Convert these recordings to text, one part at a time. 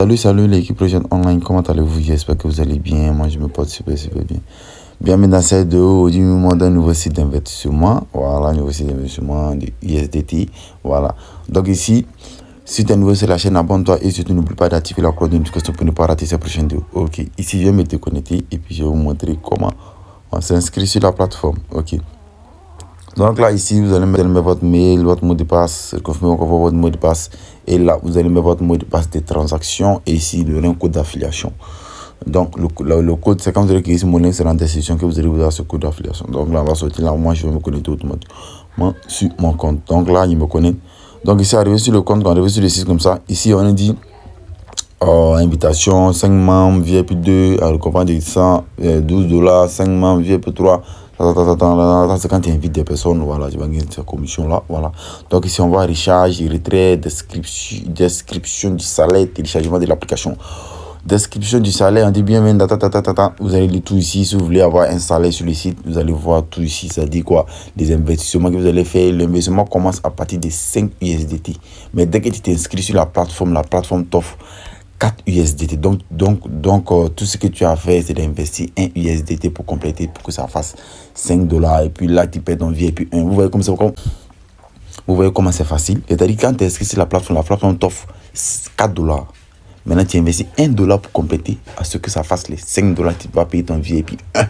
Salut l'équipe Projet Online, comment allez-vous? J'espère que vous allez bien. Moi, je me porte super bien. Bienvenue dans cette vidéo. Aujourd'hui, nous montre un nouveau site d'investissement. Voilà, nouveau site d'investissement de USDT. Voilà. Donc ici, si tu es nouveau sur la chaîne, abonne-toi et surtout n'oublie pas d'activer la cloche de notification pour ne pas rater ces prochaines vidéos. Ok, ici, je vais me déconnecter et puis je vais vous montrer comment on s'inscrit sur la plateforme. Ok. Donc là, ici, vous allez mettre votre mail, votre mot de passe, confirmer encore votre mot de passe. Et là, vous allez mettre votre mot de passe de transaction et ici, le lien code d'affiliation. Donc, le code, c'est quand vous allez cliquer sur mon lien, c'est dans la description que vous allez vous avoir ce code d'affiliation. Donc là, on va sortir là. Moi, je vais me connecter automatiquement sur mon compte. Donc là, il me connecte. Donc ici, arrivé sur le compte, arrivé sur le site comme ça. Ici, on a dit invitation, 5 membres, VIP 2, à récompense de $112, 5 membres, VIP 3. C'est quand tu invites des personnes, voilà, tu vas gagner cette commission là, voilà. Donc ici on va recharge, retrait, description du salaire, téléchargement de l'application. Description du salaire, on dit bien, vous allez lire tout ici. Si vous voulez avoir un salaire sur le site, vous allez voir tout ici. Ça dit quoi? Des investissements que vous allez faire. L'investissement commence à partir de 5 USDT. Mais dès que tu t'inscris sur la plateforme t'offre 4 USDT. Donc, tout ce que tu as fait, c'est d'investir 1 USDT pour compléter, pour que ça fasse $5. Et puis là, tu perds ton VIP 1. Vous voyez comment c'est facile. C'est-à-dire, quand tu es inscrit sur la plateforme t'offre $4. Maintenant, tu investis $1 pour compléter à ce que ça fasse les $5. Tu vas payer ton VIP 1.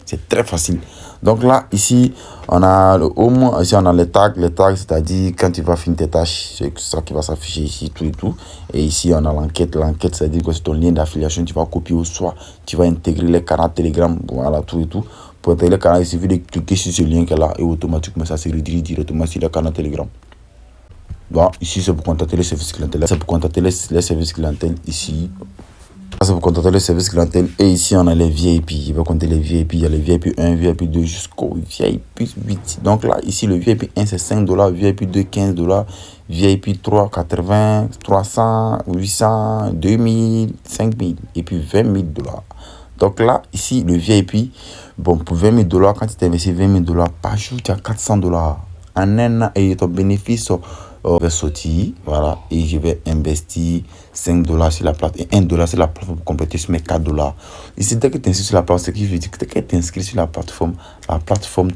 C'est très facile. Donc là, ici, on a le home, ici on a les tags, c'est-à-dire quand tu vas finir tes tâches, c'est ça qui va s'afficher ici, tout et tout. Et ici, on a l'enquête, c'est-à-dire que c'est ton lien d'affiliation, tu vas copier ou soit tu vas intégrer les canaux Telegram, voilà, tout et tout. Pour intégrer les canaux, il suffit de cliquer sur ce lien là et automatiquement, ça se redirige directement sur le canal Telegram. Donc, ici, c'est pour contacter les services clientèle. C'est pour contacter les services clientèle ici. C'est pour contacter les services clientèle. Et ici, on a les VIP. Je vais compter les VIP. Il y a les VIP 1, VIP 2 jusqu'au VIP 8. Donc là, ici, le VIP 1, c'est $5. VIP 2, $15. VIP 3, 80, 300, 800, 2000, 5000. Et puis $20 000. Donc là, ici, le VIP, bon, pour $20 000, quand tu t'investis $20 000 par jour, tu as $400. En un an, et ton bénéfice va sortir, voilà, et je vais investir $5 sur la plateforme et $1 sur la plateforme pour compléter sur mes $4. Ici, dès que tu t'inscris sur la plateforme, ce qui veut dire que dès que tu t'inscris sur la plateforme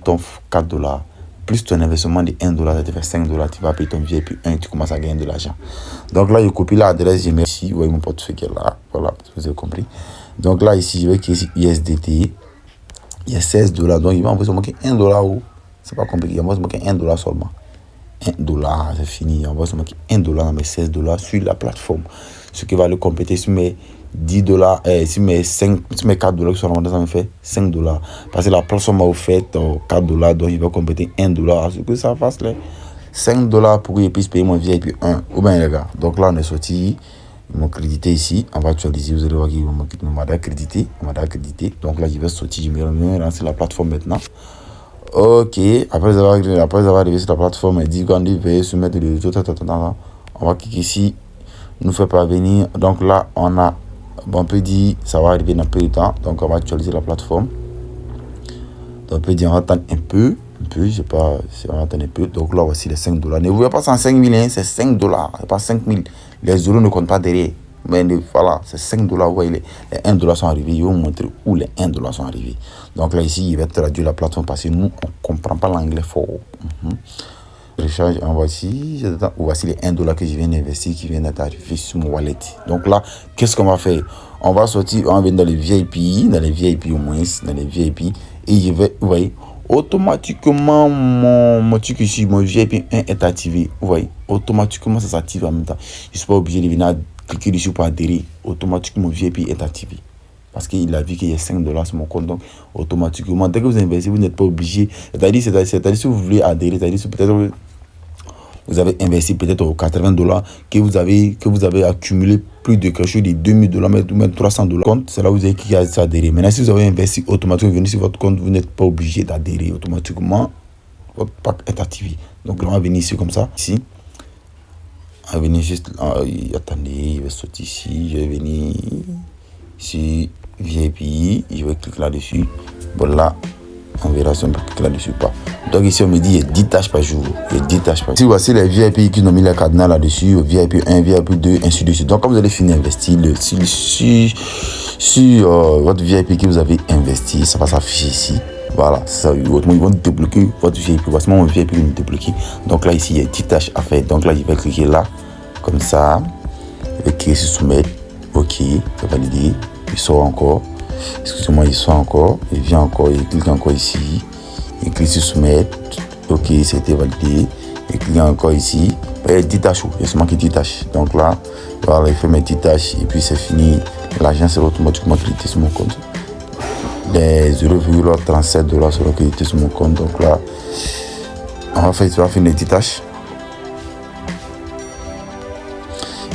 t'offre $4. Plus ton investissement de $1, ça te fait $5, tu vas payer ton VIP 1 et tu commences à gagner de l'argent. Donc là, je copie l'adresse, je mets ici, vous voyez mon portefeuille qui est là, voilà, vous avez compris. Donc là, ici, je vais cliquer sur USDT, il y a $16, donc il va envoyer seulement $1. C'est pas compliqué, il va envoyer $1 seulement. $1, c'est fini. On va se marquer $1 dans mes $16 sur la plateforme. Ce qui va le compléter sur mes $10, sur mes $4 qui sont revendus, ça me fait $5. Parce que la plateforme m'a offert $4, donc il va compléter $1. Ce que ça fasse les $5 pour que je puisse payer mon VIP 1. Ou bien les gars, donc là on est sorti. Ils m'ont crédité ici. On va actualiser. Vous allez voir qu'ils m'ont crédité. Donc là je vais sortir. Je vais lancer la plateforme maintenant. Ok, après avoir arrivé sur la plateforme, il dit qu'on devait soumettre les autres. On va cliquer ici, nous fait parvenir. Donc là, on peut dire, ça va arriver dans peu de temps. Donc on va actualiser la plateforme. Donc on peut dire, on va attendre un peu, je sais pas si on va attendre un peu. Donc là, voici les $5. Ne vous voyez pas 105 000, hein, c'est $5, c'est pas 5 000. Les euros ne comptent pas derrière. Mais voilà, c'est $5. Vous voyez, les $1 sont arrivés. Je vais vous montrer où les $1 sont arrivés. Donc là, ici, il va traduire la plateforme parce que nous, on ne comprend pas l'anglais fort. Recharge, voici les $1 que je viens d'investir qui viennent d'être arrivés sur mon wallet. Donc là, qu'est-ce qu'on va faire? On va sortir, on va venir dans les VIP au moins, dans les VIP. Et je vais, vous voyez, automatiquement, mon truc ici, mon VIP 1 est activé. Vous voyez, automatiquement, ça s'active en même temps. Je ne suis pas obligé de venir cliquer dessus pour adhérer. Automatiquement, mon VIP est activé. Parce qu'il a vu qu'il y a $5 sur mon compte. Donc, automatiquement, dès que vous investissez, vous n'êtes pas obligé. C'est-à-dire, si vous voulez adhérer, c'est-à-dire, peut-être vous avez investi peut-être aux $80 que vous avez accumulé plus de quelque chose de $2000, même $300 compte, c'est là où vous avez qui a adhéré. Maintenant, si vous avez investi automatiquement, vous venez sur votre compte, vous n'êtes pas obligé d'adhérer automatiquement. Votre pack est activé. Donc là, on va venir ici comme ça. Ici. On va venir juste. Attendez, je vais sortir ici. Je vais venir ici. VIP. Je vais cliquer là-dessus. Voilà. On verra si on peut cliquer là-dessus ou pas. Donc ici, on me dit il y a 10 tâches par jour. Il y a 10 tâches par jour. Ici, voici les VIP qui ont mis les cadenas là-dessus. VIP 1, VIP 2, ainsi de suite. Donc, quand vous allez finir d'investir, sur votre VIP que vous avez investi, ça va s'afficher ici. Voilà, ça, autrement, ils vont débloquer votre VIP. Voici mon VIP qui est débloqué. Donc là, ici, il y a 10 tâches à faire. Donc là, je vais cliquer là, comme ça. Je vais cliquer sur soumettre. OK, je vais valider. Il sort encore. Excusez-moi, il sort encore. Il vient encore. Il clique encore ici. Il clique sur soumettre. OK, c'était validé. Il clique encore ici. Il y a 10 tâches. Il y a seulement 10 tâches. Donc là, voilà, il fait mes 10 tâches. Et puis c'est fini. L'argent sera automatiquement crédité sur mon compte. Les 0,37 $ seront crédités sur mon compte. Donc là, on va faire les 10 tâches.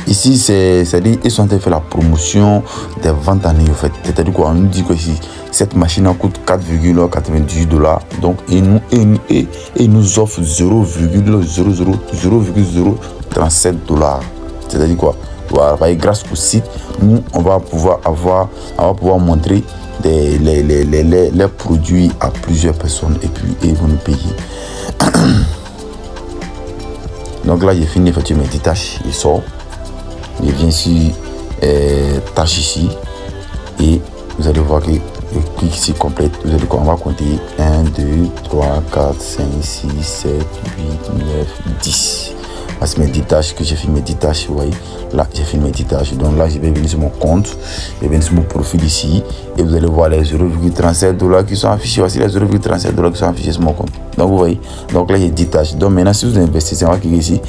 Ici, c'est-à-dire ils sont en train de faire la promotion des ventes en ligne. En fait. C'est-à-dire quoi, on nous dit que ici, cette machine en coûte 4,98 $. Donc, ils nous offrent 0,037 $. C'est-à-dire quoi, voilà, grâce au site, nous, on va pouvoir montrer les produits à plusieurs personnes et puis ils vont nous payer. Donc là, j'ai fini effectivement mes 10 tâches. Il sort. Je viens sur tâche ici et vous allez voir que je clique ici complète. Vous allez on va compter 1, 2, 3, 4, 5, 6, 7, 8, 9, 10. C'est mes 10 tâches que j'ai fait mes 10 tâches. Vous voyez, là j'ai fait mes 10 tâches. Donc là je vais venir sur mon compte, je vais venir sur mon profil ici et vous allez voir les 0,37 $ qui sont affichés. Voici les 0,37 $ qui sont affichés sur mon compte. Donc vous voyez, donc là j'ai 10 tâches. Donc maintenant si vous investissez, on va cliquer ici.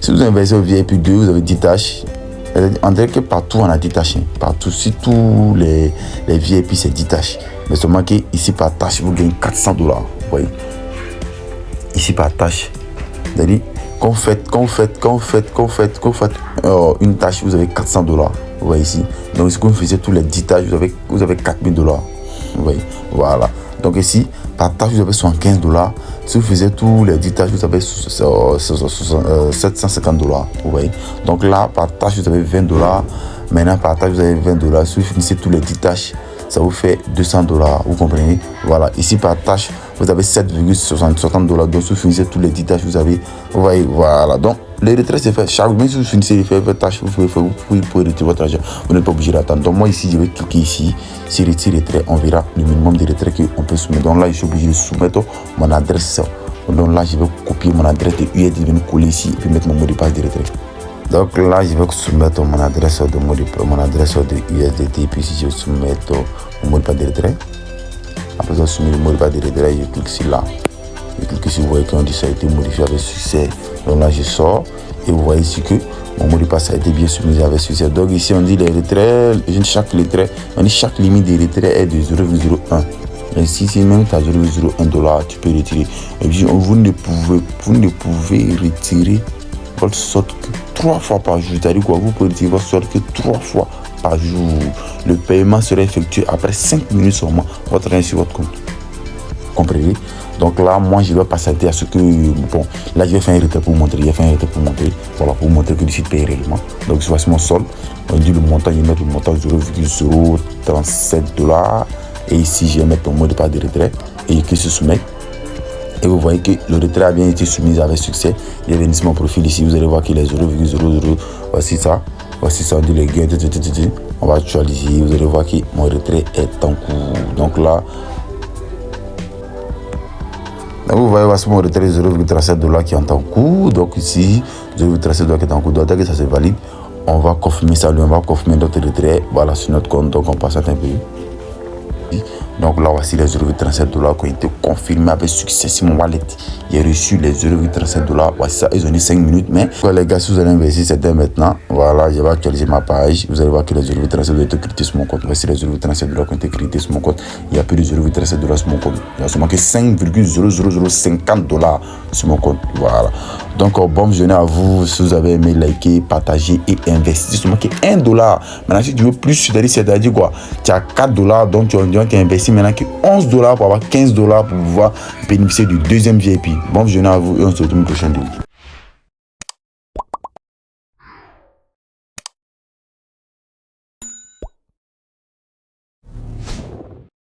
Si vous investissez au VIP 2, vous avez 10 tâches. On dirait que partout on a 10 tâches. Partout, si tous les VIP c'est 10 tâches. Mais seulement que ici par tâche vous gagnez 400 $. Vous voyez, ici par tâche. C'est-à-dire quand vous faites une tâche, vous avez 400 $. Vous voyez ici. Donc si vous faisiez tous les 10 tâches, vous avez 4000 $. Vous voyez, voilà. Donc ici, par tâche, vous avez 75 $. Si vous faisiez tous les 10 tâches, vous avez 750 $. Vous voyez. Donc là, par tâche, vous avez 20 $. Maintenant, par tâche, vous avez 20 $. Si vous finissez tous les 10 tâches, ça vous fait 200 $. Vous comprenez? Voilà. Ici, par tâche, vous avez 7,60 $. Donc, si vous finissez tous les 10 tâches, vous voyez, voilà. Donc, les retraits, c'est fait. Chaque même si vous finissez de faire votre tâche, vous pouvez retirer votre argent. Vous n'êtes pas obligé d'attendre. Donc, moi, ici, je vais cliquer ici. Sur retrait, on verra le minimum de retraits qu'on peut soumettre. Donc là, je suis obligé de soumettre mon adresse. Donc là, je vais copier mon adresse de USD, je vais me coller ici et puis mettre mon mot de passe de retrait. Donc là, je vais soumettre mon adresse de USDT. Puis si je soumets mon mot de passe de retrait, après ça, je soumets le mot de passe de retrait, je clique ici là. Je clique ici, vous voyez qu'on dit ça a été modifié avec succès. Donc là, je sors et vous voyez ici que mon mot de passe a été bien soumis avec succès. Donc ici, on dit les retraits, chaque limite de retrait est de 0,01. Et si même tu as 0,01 $, tu peux retirer. Et puis, vous ne pouvez retirer votre sorte que 3 fois par jour. C'est-à-dire quoi, vous pouvez retirer votre sorte que 3 fois par jour. Le paiement sera effectué après 5 minutes seulement. Votre rien sur votre compte. Comprenez? Donc là, moi, je vais passer à ce que... Bon, là, je vais faire un retrait pour vous montrer. Voilà, pour vous montrer que le site paye réellement. Donc, voici mon solde. On dit le montant, je vais mettre le montant 0,037 $. Et ici, je vais mettre mon mot de passe de retrait. Et je clique sur soumettre. Et vous voyez que le retrait a bien été soumis avec succès. Je vais venir sur mon profil ici. Vous allez voir qu'il est 0,00. Voici ça. On dit les gains. On va actualiser. Vous allez voir que mon retrait est en cours. Donc là... vous voyez, voici mon retrait 0,37 $ qui est en cours. Donc ici, 0,37 $ qui est en cours. Donc dès que ça se valide, on va confirmer ça. On va confirmer notre retrait. Voilà, sur notre compte. Donc on passe à un peu. Donc là, voici les 0,37 $ qui ont été confirmés avec succès sur mon wallet. J'ai reçu les 0,37 $. Voici ça, ils ont dit 5 minutes. Mais les gars, si vous allez investir, c'est dès maintenant. Voilà, je vais actualiser ma page. Vous allez voir que les 0,37 $ ont été crédités sur mon compte. Voici les 0,37 $ qui ont été crédités sur mon compte. Il n'y a plus de 0,37 $ sur mon compte. Il y a seulement que 5,00050 $ sur mon compte. Voilà. Donc, bonne journée à vous. Si vous avez aimé, likez, partagez et investissez. Seulement que 1 $. Maintenant, si tu veux plus, c'est-à-dire quoi? Tu as 4 $, donc tu as investi maintenant que 11 $ pour avoir 15 $ pour pouvoir bénéficier du deuxième VIP. Bonne journée à vous et on se retrouve une prochaine vidéo.